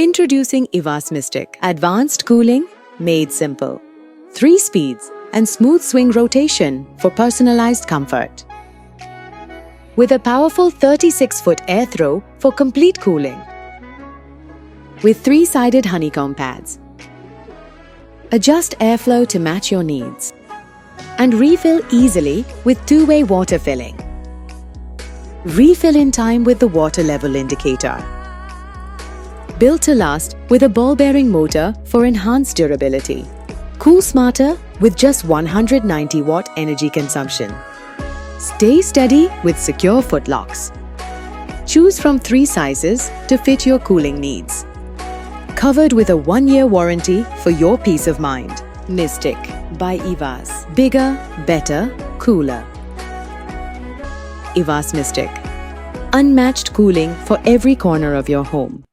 Introducing IVAS Mystic. Advanced cooling made simple. 3 speeds and smooth swing rotation for personalized comfort. With a powerful 36-foot air throw for complete cooling. With 3-sided honeycomb pads. Adjust airflow to match your needs. And refill easily with 2-way water filling. Refill in time with the water level indicator. Built to last with a ball-bearing motor for enhanced durability. Cool smarter with just 190-watt energy consumption. Stay steady with secure footlocks. Choose from 3 sizes to fit your cooling needs. Covered with a 1-year warranty for your peace of mind. Mystic by IVAS. Bigger, better, cooler. IVAS Mystic. Unmatched cooling for every corner of your home.